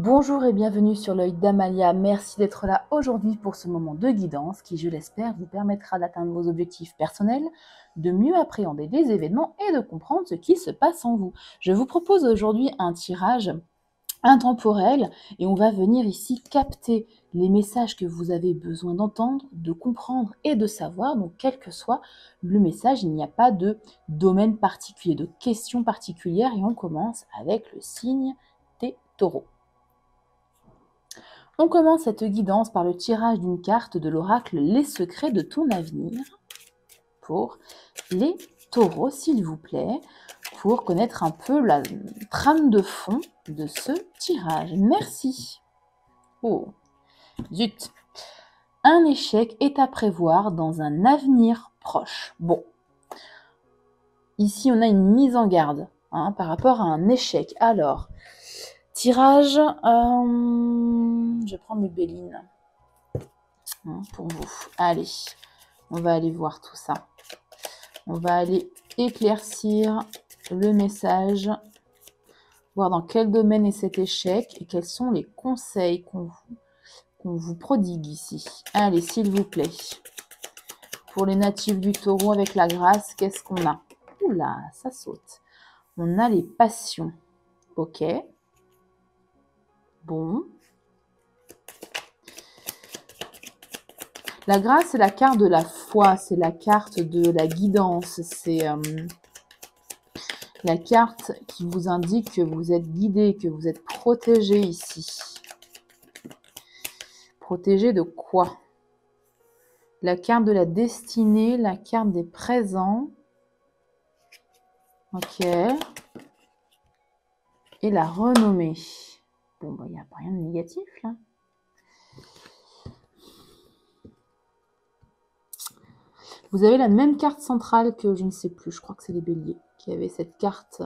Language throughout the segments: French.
Bonjour et bienvenue sur l'œil d'Amalia. Merci d'être là aujourd'hui pour ce moment de guidance qui, je l'espère, vous permettra d'atteindre vos objectifs personnels, de mieux appréhender les événements et de comprendre ce qui se passe en vous. Je vous propose aujourd'hui un tirage intemporel et on va venir ici capter les messages que vous avez besoin d'entendre, de comprendre et de savoir. Donc, quel que soit le message, il n'y a pas de domaine particulier, de questions particulières et on commence avec le signe des taureaux. On commence cette guidance par le tirage d'une carte de l'oracle Les secrets de ton avenir pour les taureaux, s'il vous plaît, pour connaître un peu la trame de fond de ce tirage. Merci. Oh, zut. Un échec est à prévoir dans un avenir proche. Bon, ici on a une mise en garde par rapport à un échec. Alors, tirage, je vais prendre le Béline pour vous. Allez, on va aller voir tout ça. On va aller éclaircir le message, voir dans quel domaine est cet échec et quels sont les conseils qu'on vous prodigue ici. Allez, s'il vous plaît. Pour les natifs du taureau avec la grâce, qu'est-ce qu'on a? Oula, ça saute. On a les passions. Ok. Bon. La grâce, c'est la carte de la foi, c'est la carte de la guidance, c'est la carte qui vous indique que vous êtes guidé, que vous êtes protégé ici. Protégé de quoi? La carte de la destinée, la carte des présents. Ok. Et la renommée. Bon, il n'y a rien de négatif là. Vous avez la même carte centrale que je ne sais plus, je crois que c'est les béliers, qui avait cette carte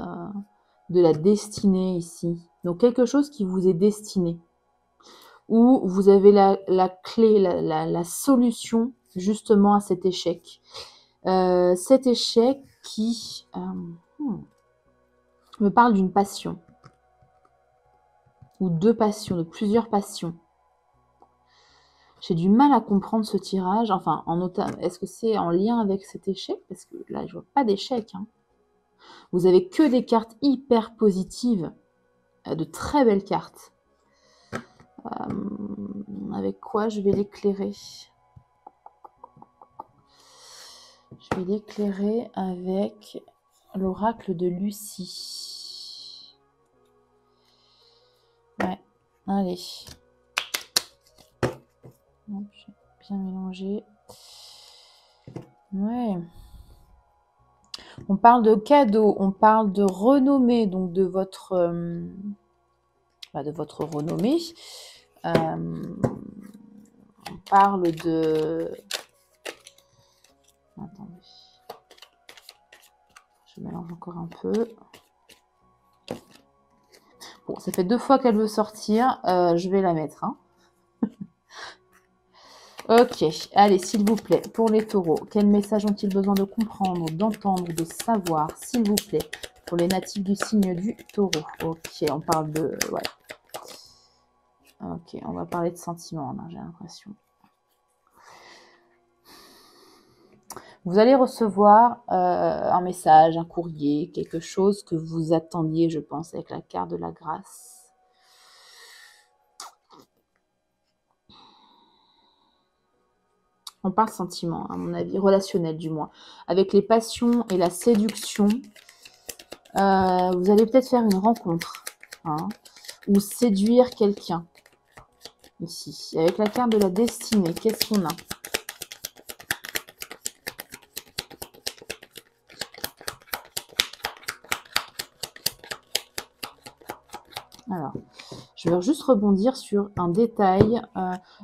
de la destinée ici. Donc quelque chose qui vous est destiné. Où vous avez la clé, la solution justement à cet échec. Cet échec qui me parle d'une passion. Ou deux passions, de plusieurs passions. J'ai du mal à comprendre ce tirage. Enfin, est-ce que c'est en lien avec cet échec? Parce que là, je vois pas d'échec. Vous avez que des cartes hyper positives. De très belles cartes. Avec quoi je vais l'éclairer? Je vais l'éclairer avec l'oracle de Lucie. Ouais, allez. J'ai bien mélangé. Ouais. On parle de cadeau, on parle de renommée, donc de votre renommée. On parle de... Attendez. Je mélange encore un peu. Bon, ça fait 2 fois qu'elle veut sortir. Je vais la mettre. Ok, allez, s'il vous plaît, pour les taureaux, quel message ont-ils besoin de comprendre, d'entendre, de savoir, s'il vous plaît, pour les natifs du signe du taureau? Ok, on parle de... Ouais. Ok, on va parler de sentiments, là, j'ai l'impression. Vous allez recevoir un message, un courrier, quelque chose que vous attendiez, je pense, avec la carte de la grâce. On parle sentiment, à mon avis, relationnel du moins. Avec les passions et la séduction, vous allez peut-être faire une rencontre ou séduire quelqu'un. Ici, avec la carte de la destinée, qu'est-ce qu'on a? Alors, je vais juste rebondir sur un détail.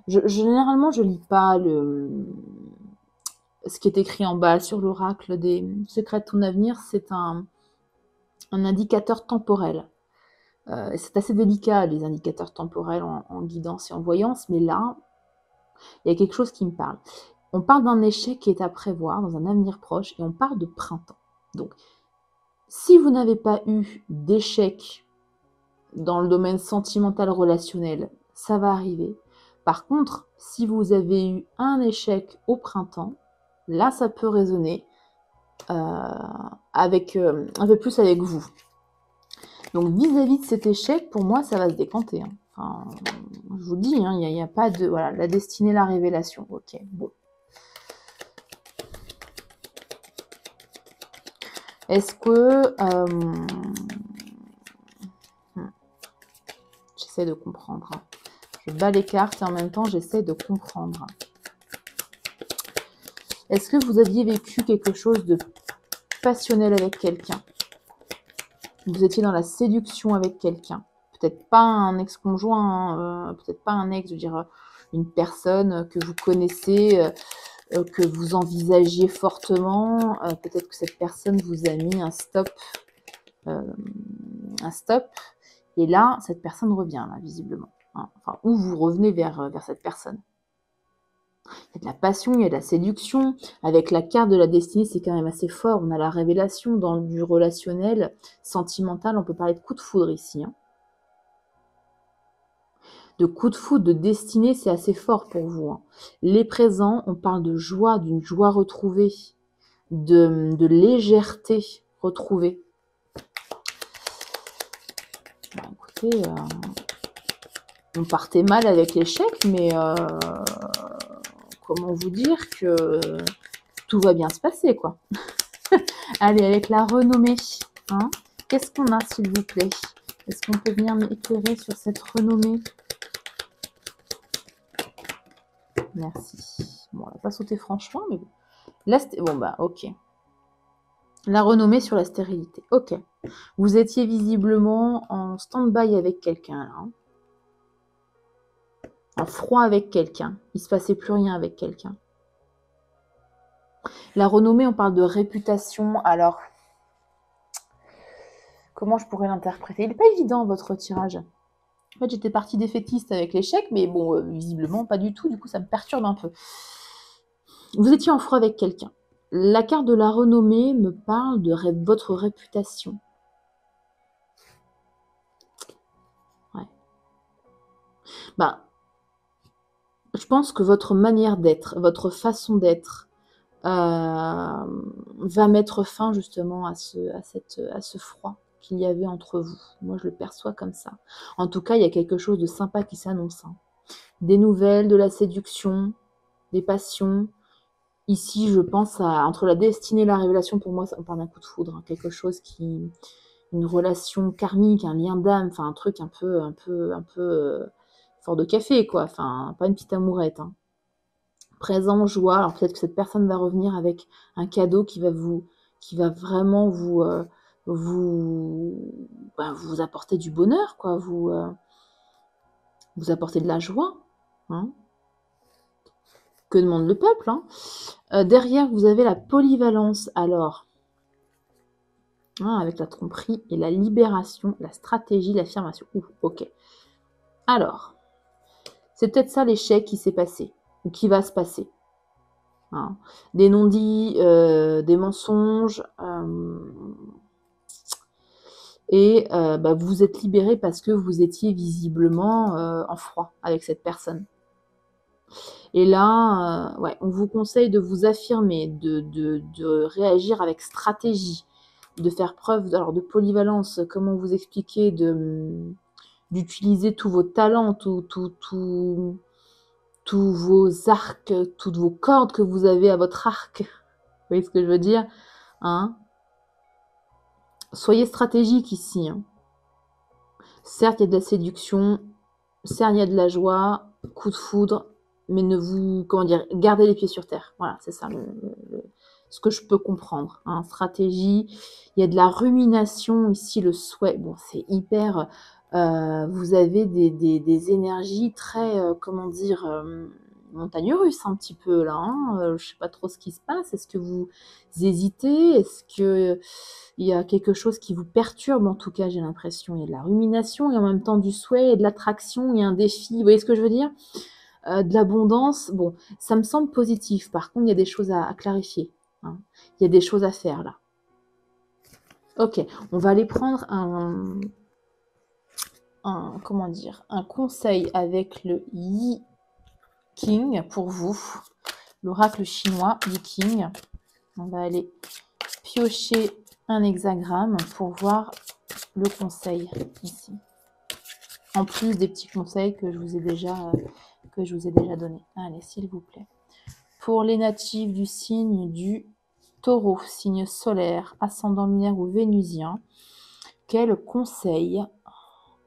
Généralement, je ne lis pas ce qui est écrit en bas sur l'oracle des secrets de ton avenir. C'est un indicateur temporel. C'est assez délicat, les indicateurs temporels en guidance et en voyance, mais là, il y a quelque chose qui me parle. On parle d'un échec qui est à prévoir dans un avenir proche et on parle de printemps. Donc, si vous n'avez pas eu d'échec dans le domaine sentimental relationnel, ça va arriver. Par contre, si vous avez eu un échec au printemps, là, ça peut résonner avec, un peu plus avec vous. Donc, vis-à-vis de cet échec, pour moi, ça va se décanter. Hein. Enfin, je vous dis, il n'y a pas de... Voilà, la destinée, la révélation. Ok, bon. Est-ce que... j'essaie de comprendre. Hein. Je bats les cartes et en même temps, j'essaie de comprendre. Est-ce que vous aviez vécu quelque chose de passionnel avec quelqu'un? Vous étiez dans la séduction avec quelqu'un? Peut-être pas un ex-conjoint, hein, peut-être pas un ex, je veux dire une personne que vous connaissez, que vous envisagiez fortement. Peut-être que cette personne vous a mis un stop. Et là, cette personne revient, là, visiblement. Hein. Enfin, ou vous revenez vers cette personne. Il y a de la passion, il y a de la séduction. Avec la carte de la destinée, c'est quand même assez fort. On a la révélation dans du relationnel, sentimental. On peut parler de coup de foudre ici. Hein. De coup de foudre, de destinée, c'est assez fort pour vous. Hein. Les présents, on parle de joie, d'une joie retrouvée, de légèreté retrouvée. Bon, écoutez, on partait mal avec l'échec, mais... comment vous dire que tout va bien se passer, quoi. Allez, avec la renommée, hein, qu'est-ce qu'on a, s'il vous plaît? Est-ce qu'on peut venir m'éclairer sur cette renommée? Merci. Bon, on n'a pas sauté franchement, mais bon. Là, bon, bah, ok. La renommée sur la stérilité. Ok. Vous étiez visiblement en stand-by avec quelqu'un, là. Hein. En froid avec quelqu'un. Il ne se passait plus rien avec quelqu'un. La renommée, on parle de réputation. Alors, comment je pourrais l'interpréter? Il n'est pas évident, votre tirage. En fait, j'étais partie défaitiste avec l'échec, mais bon, visiblement, pas du tout. Du coup, ça me perturbe un peu. Vous étiez en froid avec quelqu'un. La carte de la renommée me parle de votre réputation. Ouais. Bah, je pense que votre manière d'être, votre façon d'être, va mettre fin justement à ce froid qu'il y avait entre vous. Moi, je le perçois comme ça. En tout cas, il y a quelque chose de sympa qui s'annonce. Hein. Des nouvelles, de la séduction, des passions. Ici, je pense entre la destinée et la révélation, pour moi, on parle d'un coup de foudre. Hein. Quelque chose qui... Une relation karmique, un lien d'âme, enfin un truc un peu fort de café, quoi. Enfin, pas une petite amourette. Hein. Présent, joie. Alors peut-être que cette personne va revenir avec un cadeau qui va vraiment vous apporter du bonheur, quoi. Vous apporter de la joie. Hein. Que demande le peuple, hein. Derrière, vous avez la polyvalence. Alors, hein, avec la tromperie et la libération, la stratégie, l'affirmation. Ok. Alors, c'est peut-être ça l'échec qui s'est passé ou qui va se passer. Hein. Des non-dits, des mensonges, et vous êtes libéré parce que vous étiez visiblement en froid avec cette personne. Et là, ouais, on vous conseille de vous affirmer, de réagir avec stratégie, de faire preuve de polyvalence, comment vous expliquer, d'utiliser tous vos talents, tous vos arcs, toutes vos cordes que vous avez à votre arc. Vous voyez ce que je veux dire, hein? Soyez stratégique ici. Hein. Certes, il y a de la séduction, certes, il y a de la joie, coup de foudre, mais ne vous, gardez les pieds sur terre. Voilà, c'est ça ce que je peux comprendre. Hein. Stratégie, il y a de la rumination ici, le souhait. Bon, c'est hyper... vous avez des énergies très, montagne russe un petit peu là. Hein. Je ne sais pas trop ce qui se passe. Est-ce que vous hésitez? Est-ce qu'il y a quelque chose qui vous perturbe? En tout cas, j'ai l'impression. Il y a de la rumination et en même temps du souhait et de l'attraction et un défi. Vous voyez ce que je veux dire? De l'abondance. Bon, ça me semble positif. Par contre, il y a des choses à clarifier. Hein. Il y a des choses à faire là. Ok, on va aller prendre comment dire, un conseil avec le Yi King pour vous, l'oracle chinois Yi King. On va aller piocher un hexagramme pour voir le conseil ici. En plus des petits conseils que je vous ai déjà donnés. Allez, s'il vous plaît. Pour les natifs du signe du Taureau, signe solaire, ascendant lunaire ou vénusien, quel conseil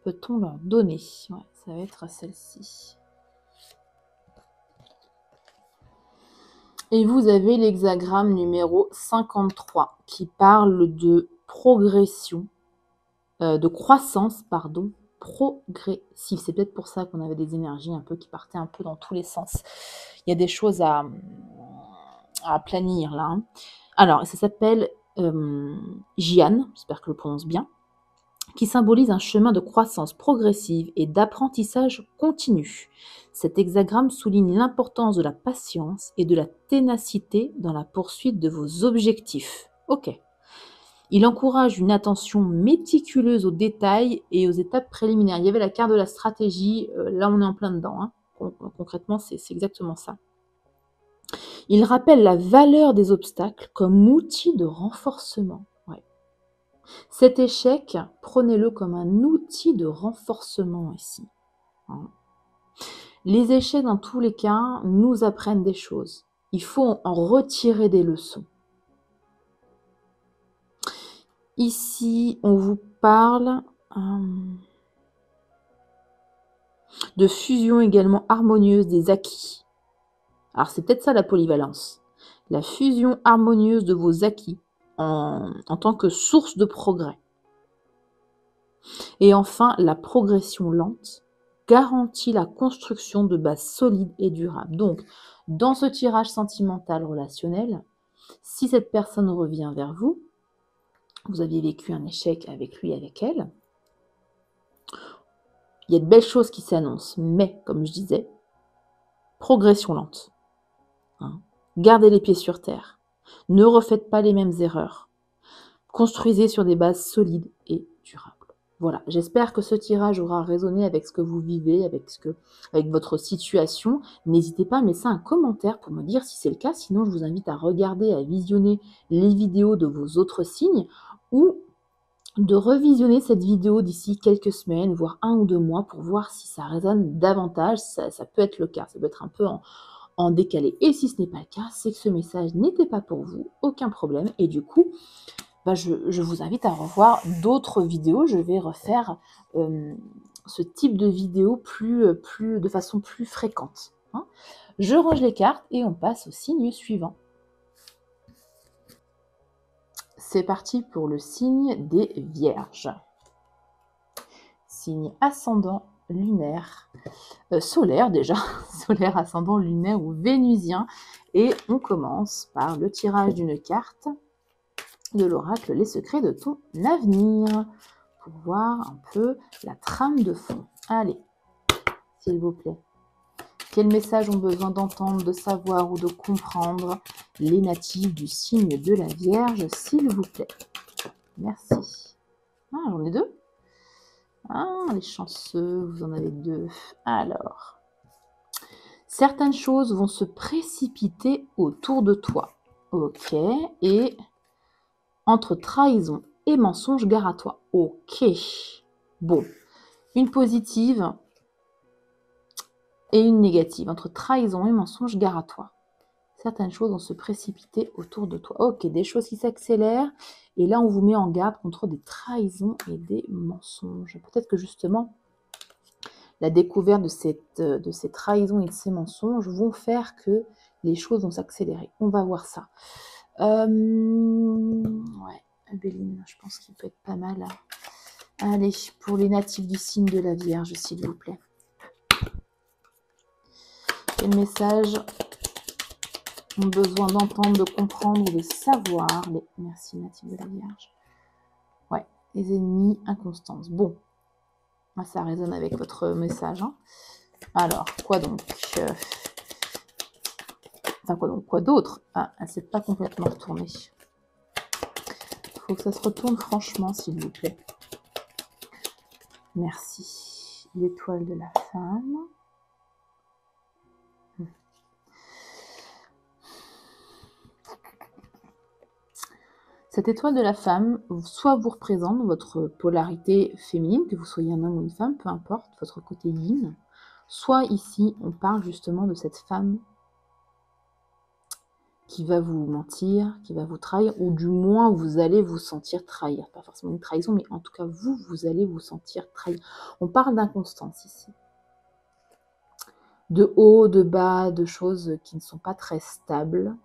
peut-on leur donner? Ouais, ça va être celle-ci. Et vous avez l'hexagramme numéro 53 qui parle de progression, de croissance, pardon, progressive. C'est peut-être pour ça qu'on avait des énergies un peu qui partaient un peu dans tous les sens. Il y a des choses à planir là. Hein. Alors, ça s'appelle Jian, j'espère que je le prononce bien, qui symbolise un chemin de croissance progressive et d'apprentissage continu. Cet hexagramme souligne l'importance de la patience et de la ténacité dans la poursuite de vos objectifs. Ok. Il encourage une attention méticuleuse aux détails et aux étapes préliminaires. Il y avait la carte de la stratégie, là on est en plein dedans. Hein. Concrètement, c'est exactement ça. Il rappelle la valeur des obstacles comme outil de renforcement. Cet échec, prenez-le comme un outil de renforcement ici. Les échecs, dans tous les cas, nous apprennent des choses. Il faut en retirer des leçons. Ici, on vous parle de fusion également harmonieuse des acquis. Alors, c'est peut-être ça la polyvalence. La fusion harmonieuse de vos acquis en tant que source de progrès. Et enfin, la progression lente garantit la construction de bases solides et durables. Donc, dans ce tirage sentimental relationnel, si cette personne revient vers vous, vous aviez vécu un échec avec lui, avec elle, il y a de belles choses qui s'annoncent, mais, comme je disais, progression lente. Gardez les pieds sur terre. Ne refaites pas les mêmes erreurs. Construisez sur des bases solides et durables. Voilà, j'espère que ce tirage aura résonné avec ce que vous vivez, avec votre situation. N'hésitez pas à me laisser un commentaire pour me dire si c'est le cas. Sinon, je vous invite à regarder, à visionner les vidéos de vos autres signes ou de revisionner cette vidéo d'ici quelques semaines, voire 1 ou 2 mois pour voir si ça résonne davantage. Ça peut être le cas, ça peut être un peu en décalé. Et si ce n'est pas le cas, c'est que ce message n'était pas pour vous, aucun problème. Et du coup, je vous invite à revoir d'autres vidéos. Je vais refaire ce type de vidéo de façon plus fréquente. Hein. Je range les cartes et on passe au signe suivant. C'est parti pour le signe des Vierges. Signe ascendant lunaire, solaire déjà, solaire, ascendant lunaire ou vénusien. Et on commence par le tirage d'une carte de l'oracle Les secrets de ton avenir pour voir un peu la trame de fond. Allez, s'il vous plaît. Quels messages ont besoin d'entendre, de savoir ou de comprendre les natifs du signe de la Vierge, s'il vous plaît? Merci. Ah, j'en ai 2. Ah, les chanceux, vous en avez 2. Alors, certaines choses vont se précipiter autour de toi. Ok, et entre trahison et mensonge, gare à toi. Ok. Bon. Une positive et une négative. Entre trahison et mensonge, gare à toi. Certaines choses vont se précipiter autour de toi. Ok, des choses qui s'accélèrent. Et là, on vous met en garde contre des trahisons et des mensonges. Peut-être que justement, la découverte de ces trahisons et de ces mensonges vont faire que les choses vont s'accélérer. On va voir ça. Ouais, Béline, je pense qu'il peut être pas mal. Allez, pour les natifs du signe de la Vierge, s'il vous plaît. Quel message ont besoin d'entendre, de comprendre, de savoir Merci, natifs de la Vierge. Ouais, les ennemis, inconstance. Bon, ça résonne avec votre message. Hein. Alors, quoi donc Enfin, quoi donc? Quoi d'autre? Ah, elle ne s'est pas complètement retournée. Il faut que ça se retourne franchement, s'il vous plaît. Merci. L'étoile de la femme. Cette étoile de la femme, soit vous représente votre polarité féminine, que vous soyez un homme ou une femme, peu importe, votre côté yin, soit ici, on parle justement de cette femme qui va vous mentir, qui va vous trahir, ou du moins vous allez vous sentir trahir. Pas forcément une trahison, mais en tout cas, vous allez vous sentir trahir. On parle d'inconstance ici. De haut, de bas, de choses qui ne sont pas très stables.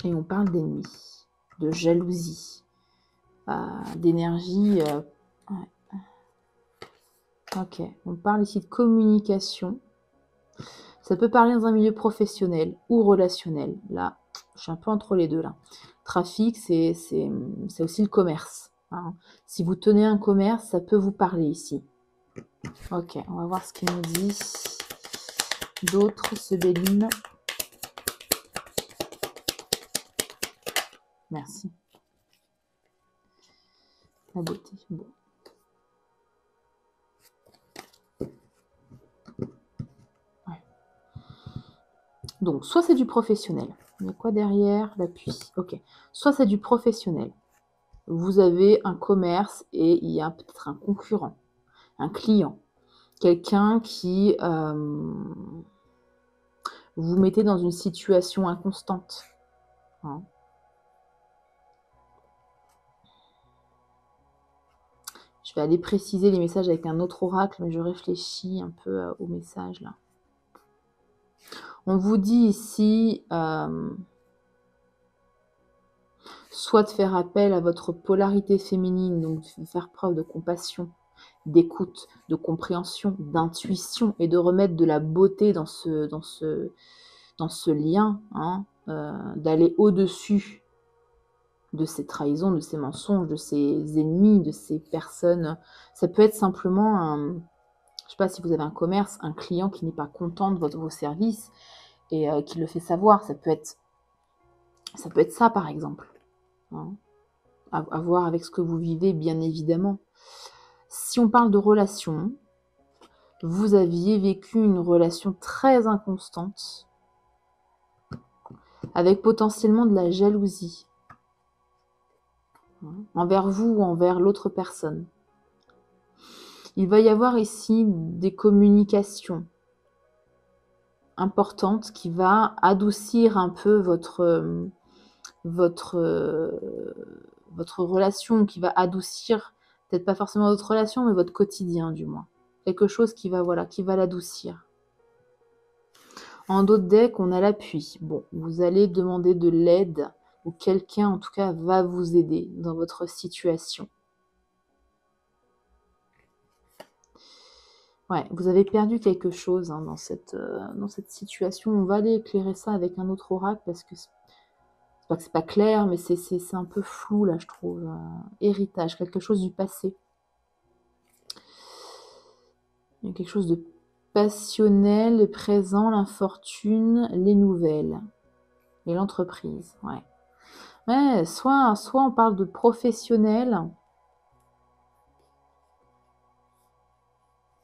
Et on parle d'ennemis, de jalousie, d'énergie. Ouais. Ok, on parle ici de communication. Ça peut parler dans un milieu professionnel ou relationnel. Là, je suis un peu entre les deux. Là. Trafic, c'est aussi le commerce. Hein. Si vous tenez un commerce, ça peut vous parler ici. Ok, on va voir ce qu'il nous dit. D'autres, ce Béline. Merci. La beauté. Bon. Donc, soit c'est du professionnel. Il y a quoi derrière? L'appui. Ok. Soit c'est du professionnel. Vous avez un commerce et il y a peut-être un concurrent, un client, quelqu'un qui vous mettez dans une situation inconstante. Hein. Je vais aller préciser les messages avec un autre oracle, mais je réfléchis un peu au message là. On vous dit ici, soit de faire appel à votre polarité féminine, donc de faire preuve de compassion, d'écoute, de compréhension, d'intuition, et de remettre de la beauté dans ce lien, hein, d'aller au-dessus de ces trahisons, de ces mensonges, de ces ennemis, de ces personnes. Ça peut être simplement je ne sais pas si vous avez un commerce, un client qui n'est pas content de vos services et qui le fait savoir. Ça peut être ça, par exemple. Hein. À voir avec ce que vous vivez, bien évidemment. Si on parle de relation, vous aviez vécu une relation très inconstante avec potentiellement de la jalousie envers vous ou envers l'autre personne. Il va y avoir ici des communications importantes qui va adoucir un peu votre relation, qui va adoucir, peut-être pas forcément votre relation, mais votre quotidien du moins. Quelque chose qui va l'adoucir. En d'autres decks, on a l'appui. Bon, vous allez demander de l'aide, ou quelqu'un en tout cas va vous aider dans votre situation. Ouais, vous avez perdu quelque chose hein, dans cette situation. On va aller éclairer ça avec un autre oracle parce que c'est pas que c'est pas clair, mais c'est un peu flou là, je trouve. Héritage, quelque chose du passé. Il y a quelque chose de passionnel, le présent, l'infortune, les nouvelles et l'entreprise. Ouais. Ouais, soit on parle de professionnel.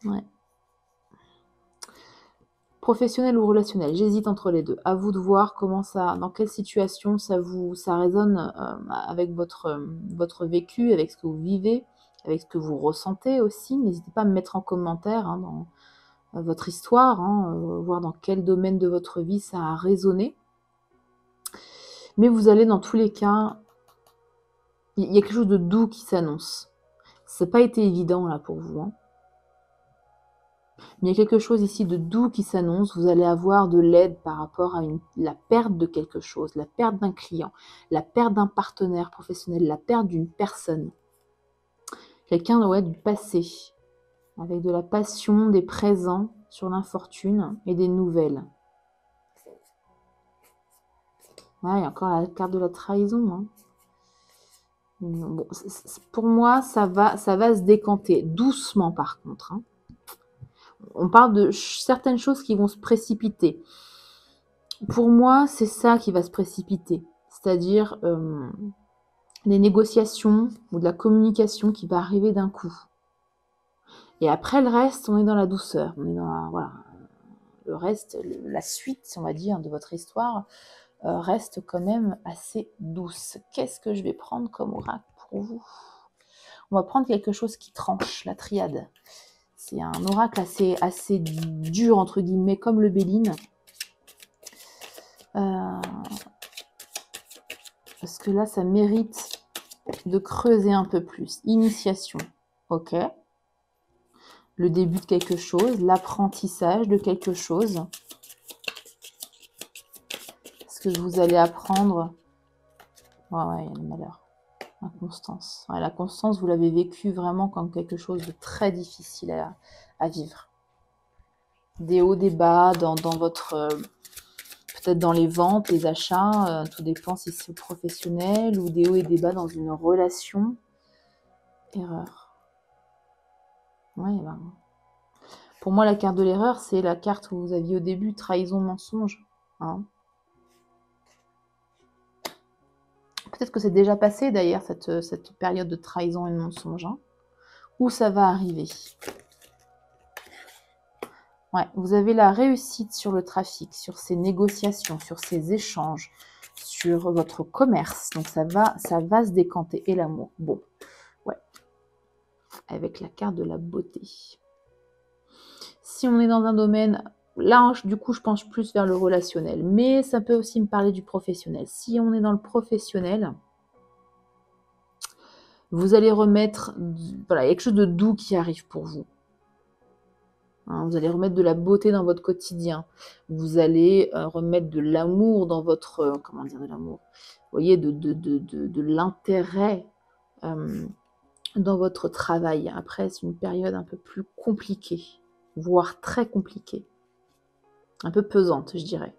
Ouais. Professionnel ou relationnel, j'hésite entre les deux. À vous de voir dans quelle situation ça résonne avec votre vécu, avec ce que vous vivez, avec ce que vous ressentez aussi. N'hésitez pas à me mettre en commentaire hein, dans votre histoire, hein, voir dans quel domaine de votre vie ça a résonné. Mais vous allez dans tous les cas, il y a quelque chose de doux qui s'annonce. Ça n'a pas été évident là pour vous. Hein. Mais il y a quelque chose ici de doux qui s'annonce. Vous allez avoir de l'aide par rapport à la perte de quelque chose, la perte d'un client, la perte d'un partenaire professionnel, la perte d'une personne. Quelqu'un du passé, avec de la passion, des présents sur l'infortune et des nouvelles. Ouais, il y a encore la carte de la trahison. Hein. Bon, pour moi, ça va se décanter doucement par contre. Hein. On parle de certaines choses qui vont se précipiter. Pour moi, c'est ça qui va se précipiter. C'est-à-dire des négociations ou de la communication qui va arriver d'un coup. Et après le reste, on est dans la douceur. On est dans la, voilà. Le reste, la suite, on va dire, de votre histoire reste quand même assez douce. Qu'est-ce que je vais prendre comme oracle pour vous? On va prendre quelque chose qui tranche, la triade. C'est un oracle assez dur, entre guillemets, comme le Béline. Parce que là, ça mérite de creuser un peu plus. Initiation, ok. Le début de quelque chose, l'apprentissage de quelque chose. Est-ce que vous allez apprendre? Ouais, il y a le malheur. La constance. Ouais, la constance, vous l'avez vécu vraiment comme quelque chose de très difficile à vivre. Des hauts, des bas dans votre... peut-être dans les ventes, les achats, tout dépend si c'est professionnel, ou des hauts et des bas dans une relation. Erreur. Ouais, ben... Pour moi, la carte de l'erreur, c'est la carte que vous aviez au début, trahison, mensonge. Hein. Peut-être que c'est déjà passé d'ailleurs, cette période de trahison et de mensonge. Hein. Où ça va arriver? Ouais, vous avez la réussite sur le trafic, sur ces négociations, sur ces échanges, sur votre commerce. Donc ça va se décanter. Et l'amour. Bon, ouais. Avec la carte de la beauté. Si on est dans un domaine... Là, du coup, je penche plus vers le relationnel. Mais ça peut aussi me parler du professionnel. Si on est dans le professionnel... Vous allez remettre, voilà, quelque chose de doux qui arrive pour vous. Hein, vous allez remettre de la beauté dans votre quotidien. Vous allez remettre de l'amour dans votre, comment dire de l'amour? Vous voyez, de l'intérêt dans votre travail. Après, c'est une période un peu plus compliquée, voire très compliquée. Un peu pesante, je dirais.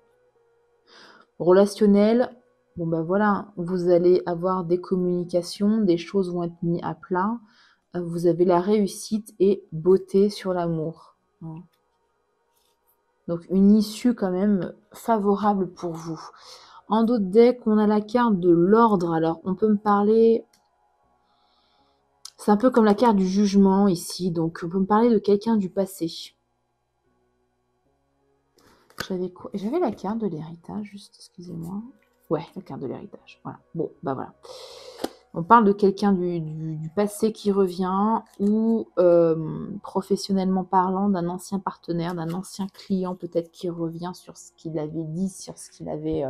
Relationnel, bon ben voilà, vous allez avoir des communications, des choses vont être mises à plat, vous avez la réussite et beauté sur l'amour. Donc une issue quand même favorable pour vous. En d'autres decks, on a la carte de l'ordre. Alors on peut me parler, c'est un peu comme la carte du jugement ici, donc on peut me parler de quelqu'un du passé. J'avais quoi? J'avais la carte de l'héritage, juste, excusez-moi. Ouais, la carte de l'héritage. Voilà. Bon, bah voilà. On parle de quelqu'un du passé qui revient ou professionnellement parlant d'un ancien partenaire, d'un ancien client peut-être qui revient sur ce qu'il avait dit, sur ce qu'il avait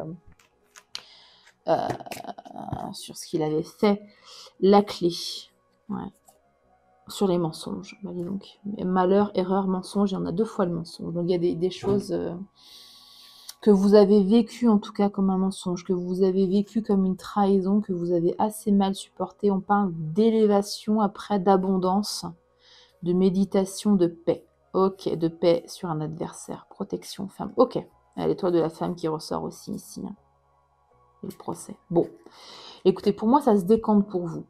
fait. La clé. Ouais. Sur les mensonges. Bah, dis donc. Malheur, erreur, mensonge, il y en a 2 fois le mensonge. Donc il y a des choses... que vous avez vécu en tout cas comme un mensonge, que vous avez vécu comme une trahison, que vous avez assez mal supporté. On parle d'élévation après, d'abondance, de méditation, de paix. Ok, de paix sur un adversaire, protection, femme. Ok, l'étoile de la femme qui ressort aussi ici. Hein. Et le procès. Bon, écoutez, pour moi, ça se décante pour vous.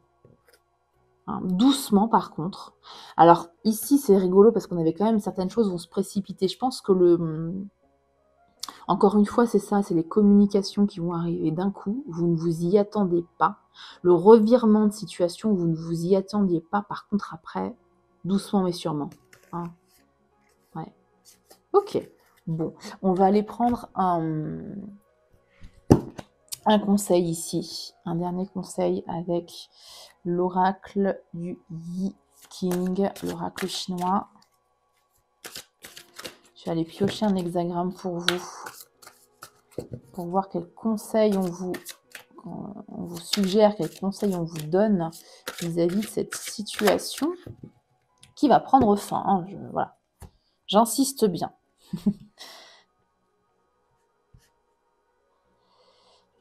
Hein, doucement par contre. Alors ici, c'est rigolo parce qu'on avait quand même certaines choses vont se précipiter. Je pense que encore une fois, c'est ça, c'est les communications qui vont arriver d'un coup, vous ne vous y attendez pas. Le revirement de situation, vous ne vous y attendiez pas. Par contre, après, doucement mais sûrement. Hein. Ouais. Ok. Bon, on va aller prendre un conseil ici. Un dernier conseil avec l'oracle du Yi King, l'oracle chinois. Je vais aller piocher un hexagramme pour vous. Pour voir quels conseils on vous suggère, quels conseils on vous donne vis-à-vis de cette situation qui va prendre fin. Hein, voilà. J'insiste bien. Le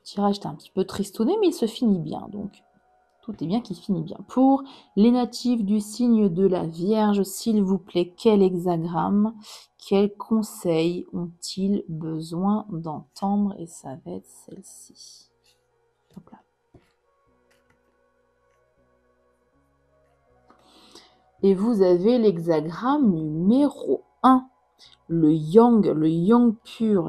tirage était un petit peu tristouné, mais il se finit bien. Donc, tout est bien qui finit bien. Pour les natifs du signe de la Vierge, s'il vous plaît, quel hexagramme, quels conseils ont-ils besoin d'entendre? Et ça va être celle-ci. Hop là. Et vous avez l'hexagramme numéro 1, le yang pur,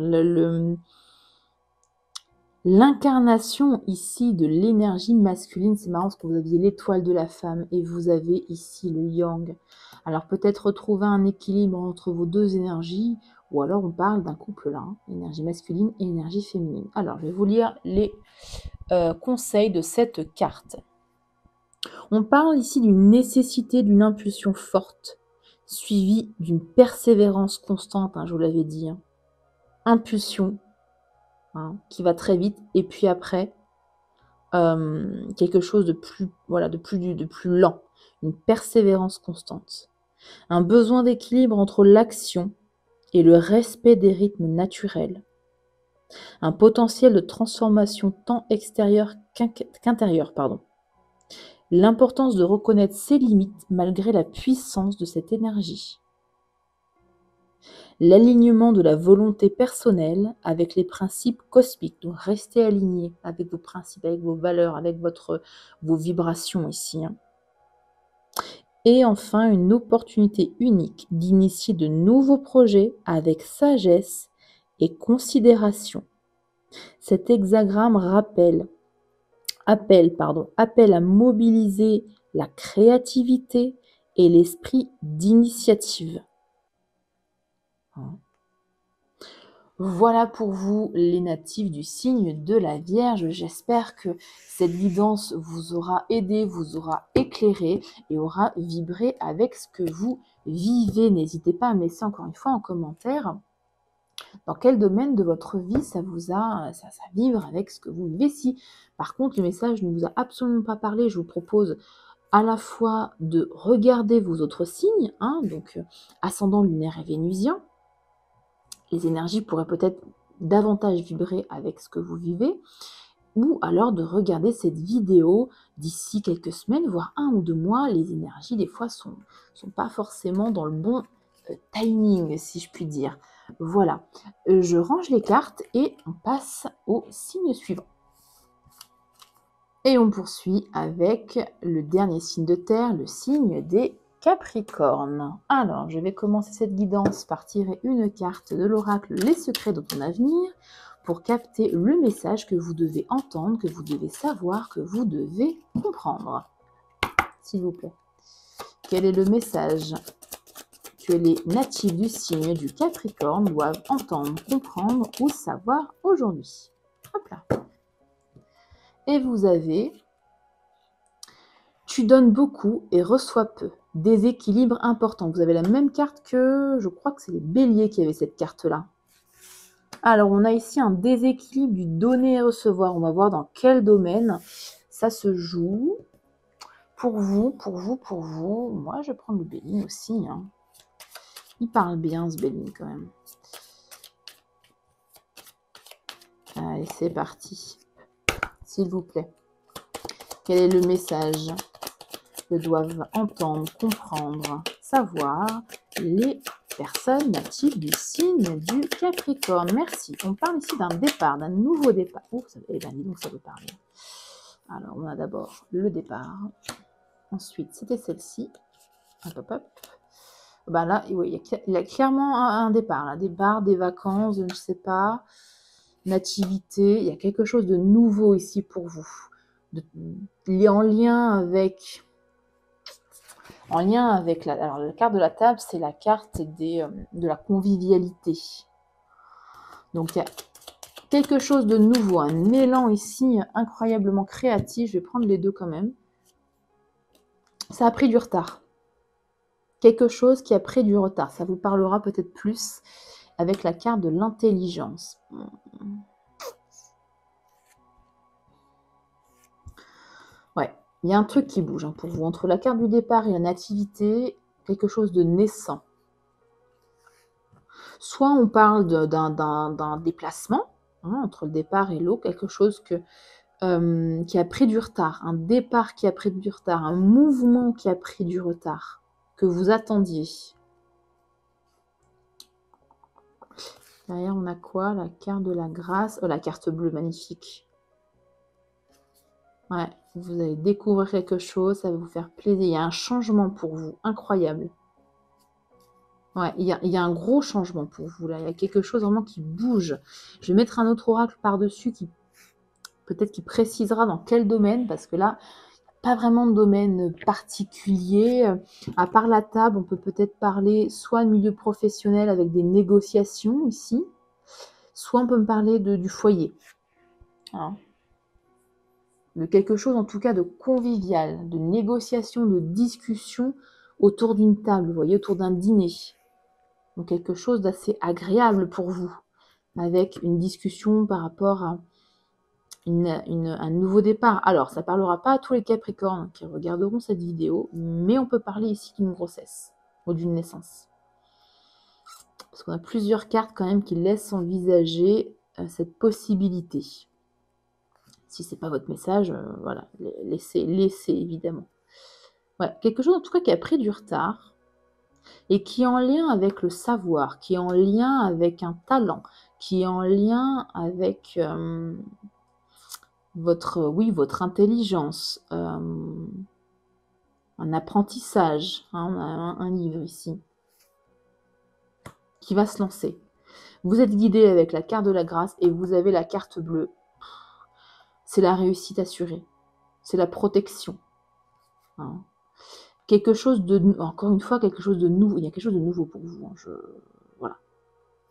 L'incarnation ici de l'énergie masculine, c'est marrant parce que vous aviez l'étoile de la femme et vous avez ici le yang. Alors peut-être retrouver un équilibre entre vos deux énergies, ou alors on parle d'un couple là, hein, énergie masculine et énergie féminine. Alors je vais vous lire les conseils de cette carte. On parle ici d'une nécessité d'une impulsion forte, suivie d'une persévérance constante, hein, je vous l'avais dit. Hein. Impulsion, hein, qui va très vite, et puis après, quelque chose de plus, voilà, de plus lent, une persévérance constante. Un besoin d'équilibre entre l'action et le respect des rythmes naturels. Un potentiel de transformation tant extérieur qu'intérieur, pardon. L'importance de reconnaître ses limites malgré la puissance de cette énergie. L'alignement de la volonté personnelle avec les principes cosmiques. Donc, restez aligné avec vos principes, avec vos valeurs, avec vos vibrations ici. Hein. Et enfin, une opportunité unique d'initier de nouveaux projets avec sagesse et considération. Cet hexagramme appelle à mobiliser la créativité et l'esprit d'initiative. Voilà pour vous les natifs du signe de la Vierge. J'espère que cette guidance vous aura aidé, vous aura éclairé et aura vibré avec ce que vous vivez. N'hésitez pas à me laisser encore une fois en commentaire dans quel domaine de votre vie ça vibre avec ce que vous vivez. Si par contre le message ne vous a absolument pas parlé, je vous propose à la fois de regarder vos autres signes, hein, donc ascendant lunaire et vénusien. Les énergies pourraient peut-être davantage vibrer avec ce que vous vivez, ou alors de regarder cette vidéo d'ici quelques semaines, voire 1 ou 2 mois. Les énergies, des fois, sont pas forcément dans le bon timing, si je puis dire. Voilà, je range les cartes et on passe au signe suivant. Et on poursuit avec le dernier signe de terre, le signe des Capricorne. Alors, je vais commencer cette guidance par tirer une carte de l'oracle Les secrets de ton avenir pour capter le message que vous devez entendre, que vous devez savoir, que vous devez comprendre. S'il vous plaît. Quel est le message que les natifs du signe du Capricorne doivent entendre, comprendre ou savoir aujourd'hui? Hop là. Et vous avez « Tu donnes beaucoup et reçois peu ». Déséquilibre important. Vous avez la même carte que, je crois que c'est les béliers qui avaient cette carte-là. Alors, on a ici un déséquilibre du donner et recevoir. On va voir dans quel domaine ça se joue. Pour vous. Moi, je vais prendre le Béline aussi. Hein. Il parle bien, ce Béline, quand même. Allez, c'est parti. S'il vous plaît. Quel est le message que doivent entendre, comprendre, savoir les personnes natives du signe du Capricorne? Merci. On parle ici d'un départ, d'un nouveau départ. Oh, eh bien, dis donc, ça veut parler. Alors, on a d'abord le départ. Ensuite, c'était celle-ci. Hop, hop, hop. Ben là, oui, il y a clairement un départ. Un départ, des vacances, je ne sais pas. Nativité. Il y a quelque chose de nouveau ici pour vous. En lien avec alors, la carte de la table, c'est la carte de la convivialité. Donc, il y a quelque chose de nouveau, un élan ici incroyablement créatif. Je vais prendre les deux quand même. Ça a pris du retard. Quelque chose qui a pris du retard. Ça vous parlera peut-être plus avec la carte de l'intelligence. Ouais. Il y a un truc qui bouge hein, pour vous. Entre la carte du départ et la nativité, quelque chose de naissant. Soit on parle d'un déplacement, hein, entre le départ et l'eau, quelque chose qui a pris du retard, un départ qui a pris du retard, un mouvement qui a pris du retard, que vous attendiez. Derrière, on a quoi? La carte de la grâce. Oh, la carte bleue, magnifique. Ouais, vous allez découvrir quelque chose, ça va vous faire plaisir. Il y a un changement pour vous, incroyable. Ouais, il y a un gros changement pour vous, là. Il y a quelque chose vraiment qui bouge. Je vais mettre un autre oracle par-dessus qui Peut-être qu'il précisera dans quel domaine, parce que là, pas vraiment de domaine particulier. À part la table, on peut peut-être parler soit de milieu professionnel avec des négociations ici, soit on peut me parler du foyer. Hein. De quelque chose en tout cas de convivial, de négociation, de discussion autour d'une table, vous voyez, autour d'un dîner. Donc quelque chose d'assez agréable pour vous, avec une discussion par rapport à un nouveau départ. Alors, ça ne parlera pas à tous les Capricornes qui regarderont cette vidéo, mais on peut parler ici d'une grossesse ou d'une naissance. Parce qu'on a plusieurs cartes quand même qui laissent envisager cette possibilité. Si ce n'est pas votre message, voilà, laissez évidemment. Ouais, quelque chose en tout cas qui a pris du retard et qui est en lien avec le savoir, qui est en lien avec un talent, qui est en lien avec votre intelligence, un apprentissage, hein, on a un livre ici, qui va se lancer. Vous êtes guidé avec la carte de la grâce et vous avez la carte bleue. C'est la réussite assurée, c'est la protection. Hein. Quelque chose de, encore une fois, quelque chose de nouveau. Il y a quelque chose de nouveau pour vous. Hein. Voilà,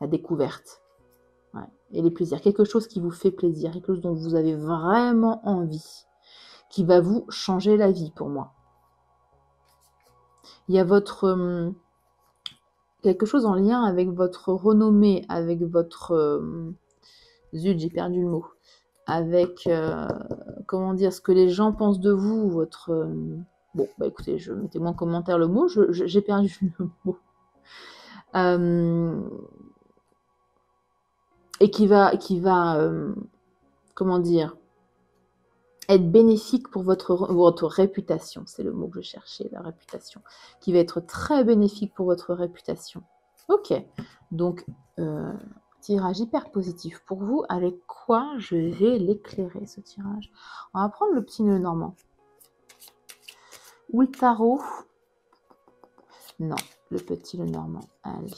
la découverte. Ouais. Et les plaisirs. Quelque chose qui vous fait plaisir, quelque chose dont vous avez vraiment envie, qui va vous changer la vie pour moi. Il y a votre quelque chose en lien avec votre renommée, avec votre zut, j'ai perdu le mot. Avec comment dire, ce que les gens pensent de vous, votre bon, bah écoutez, mettez-moi en commentaire le mot, j'ai perdu le mot. Et qui va comment dire, être bénéfique pour votre réputation. C'est le mot que je cherchais, la réputation. Qui va être très bénéfique pour votre réputation. Ok, donc tirage hyper positif pour vous. Avec quoi je vais l'éclairer, ce tirage? On va prendre le petit nœud normand. Ou le tarot? Non, le petit nœud normand. Allez.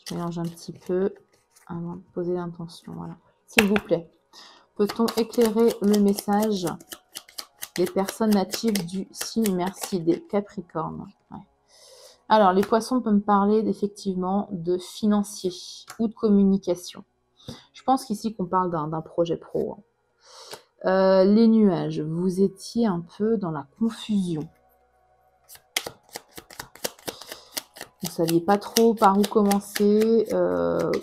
Je mélange un petit peu avant de poser l'intention. Voilà. S'il vous plaît, peut-on éclairer le message des personnes natives du signe, merci, des Capricornes? Ouais. Alors, les poissons peuvent me parler effectivement de financier ou de communication. Je pense qu'ici qu'on parle d'un projet pro. Les nuages, vous étiez un peu dans la confusion. Vous ne saviez pas trop par où commencer,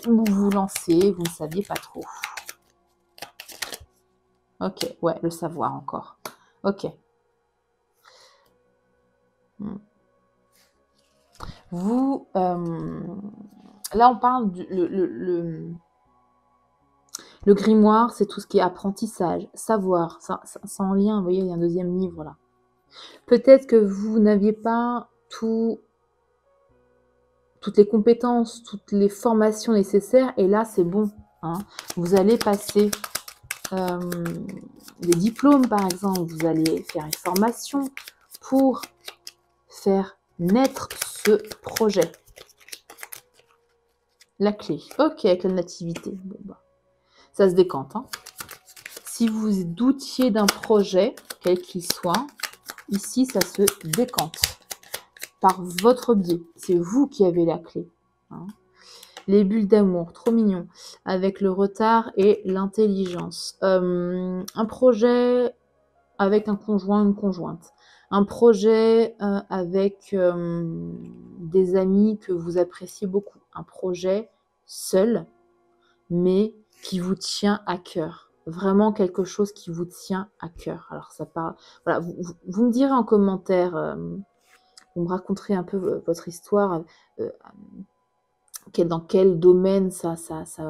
où vous lancer, vous ne saviez pas trop. Ok, ouais, le savoir encore. Ok. Vous, là on parle le grimoire, c'est tout ce qui est apprentissage, savoir, ça en lien, vous voyez, il y a un deuxième livre là. Peut-être que vous n'aviez pas toutes les compétences, toutes les formations nécessaires, et là c'est bon. Hein. Vous allez passer des diplômes par exemple, vous allez faire une formation pour faire naître ce projet. La clé. Ok, avec la nativité. Bon, bah, ça se décante. Hein. Si vous doutiez d'un projet, quel qu'il soit, ici, ça se décante. Par votre biais. C'est vous qui avez la clé. Hein. Les bulles d'amour, trop mignon. Avec le retard et l'intelligence. Un projet avec un conjoint, une conjointe. Un projet avec des amis que vous appréciez beaucoup. Un projet seul, mais qui vous tient à cœur. Vraiment quelque chose qui vous tient à cœur. Alors ça parle. Voilà, vous me direz en commentaire, vous me raconterez un peu votre histoire, dans quel domaine ça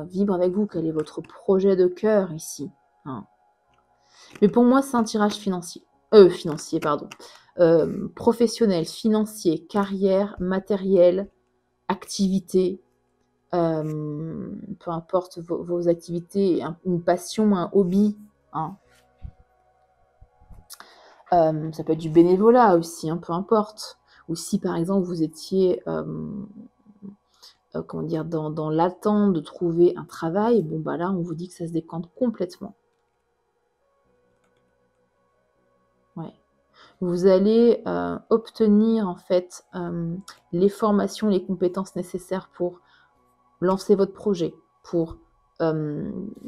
vibre avec vous, quel est votre projet de cœur ici. Hein. Mais pour moi, c'est un tirage financier. Professionnel, financier, carrière, matériel, activité, peu importe vos activités, une passion, un hobby. Hein. Ça peut être du bénévolat aussi, hein, peu importe. Ou si par exemple vous étiez comment dire, dans l'attente de trouver un travail, bon, bah là, on vous dit que ça se décante complètement. Ouais. Vous allez obtenir, en fait, les formations, les compétences nécessaires pour lancer votre projet, pour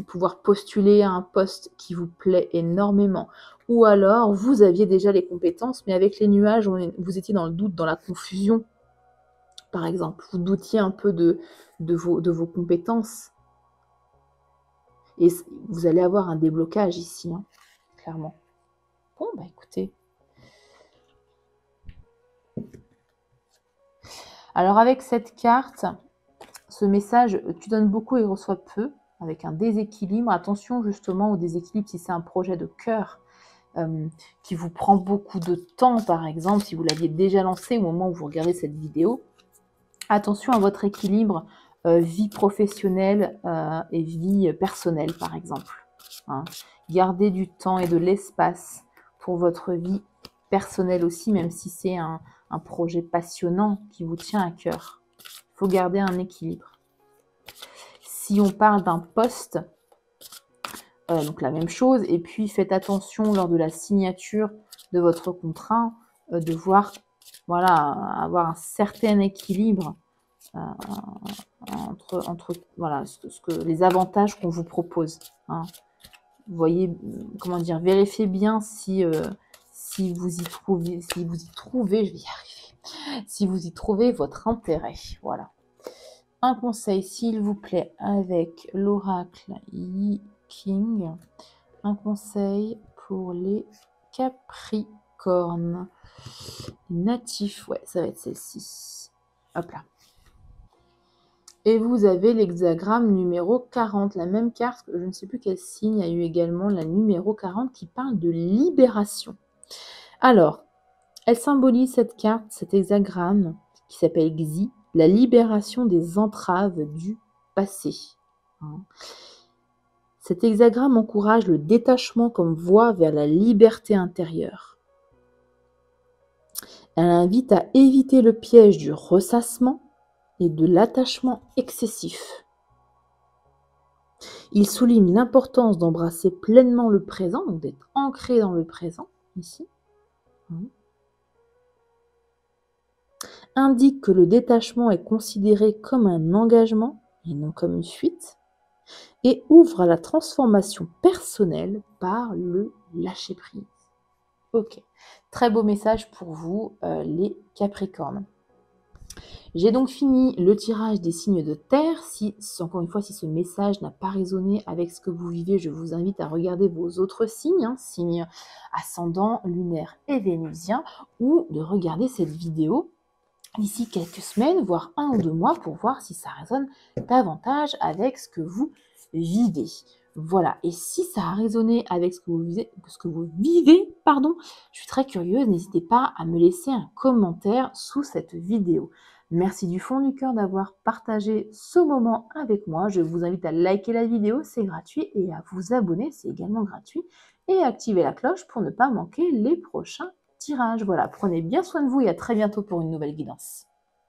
pouvoir postuler à un poste qui vous plaît énormément. Ou alors, vous aviez déjà les compétences, mais avec les nuages, vous étiez dans le doute, dans la confusion, par exemple. Vous doutiez un peu de vos compétences. Et vous allez avoir un déblocage ici, hein, clairement. Bon, bah écoutez. Alors, avec cette carte, ce message, tu donnes beaucoup et reçois peu, avec un déséquilibre. Attention justement au déséquilibre si c'est un projet de cœur qui vous prend beaucoup de temps, par exemple, si vous l'aviez déjà lancé au moment où vous regardez cette vidéo. Attention à votre équilibre vie professionnelle et vie personnelle, par exemple. Hein. Gardez du temps et de l'espace pour votre vie personnelle aussi, même si c'est un projet passionnant qui vous tient à cœur. Il faut garder un équilibre. Si on parle d'un poste, donc la même chose, et puis faites attention lors de la signature de votre contrat, de voir, voilà, avoir un certain équilibre entre voilà, les avantages qu'on vous propose. Hein. Vous voyez, comment dire, vérifiez bien si vous y trouvez, je vais y arriver, si vous y trouvez votre intérêt. Voilà. Un conseil, s'il vous plaît, avec l'oracle Yi King. Un conseil pour les Capricornes. Natifs, ouais, ça va être celle-ci. Hop là. Et vous avez l'hexagramme numéro 40, la même carte, je ne sais plus quel signe, il y a eu également la numéro 40 qui parle de libération. Alors, elle symbolise cette carte, cet hexagramme qui s'appelle Xi, la libération des entraves du passé. Cet hexagramme encourage le détachement comme voie vers la liberté intérieure. Elle invite à éviter le piège du ressassement et de l'attachement excessif. Il souligne l'importance d'embrasser pleinement le présent, donc d'être ancré dans le présent, ici. Indique que le détachement est considéré comme un engagement et non comme une fuite, et ouvre à la transformation personnelle par le lâcher-prise. Ok, très beau message pour vous, les Capricornes. J'ai donc fini le tirage des signes de terre. Encore une fois, si ce message n'a pas résonné avec ce que vous vivez, je vous invite à regarder vos autres signes, signes ascendant, lunaire et vénusien, ou de regarder cette vidéo d'ici quelques semaines, voire 1 ou 2 mois, pour voir si ça résonne davantage avec ce que vous vivez. Voilà, et si ça a résonné avec ce que vous vivez, je suis très curieuse, n'hésitez pas à me laisser un commentaire sous cette vidéo. Merci du fond du cœur d'avoir partagé ce moment avec moi. Je vous invite à liker la vidéo, c'est gratuit, et à vous abonner, c'est également gratuit, et à activer la cloche pour ne pas manquer les prochains tirages. Voilà, prenez bien soin de vous et à très bientôt pour une nouvelle guidance.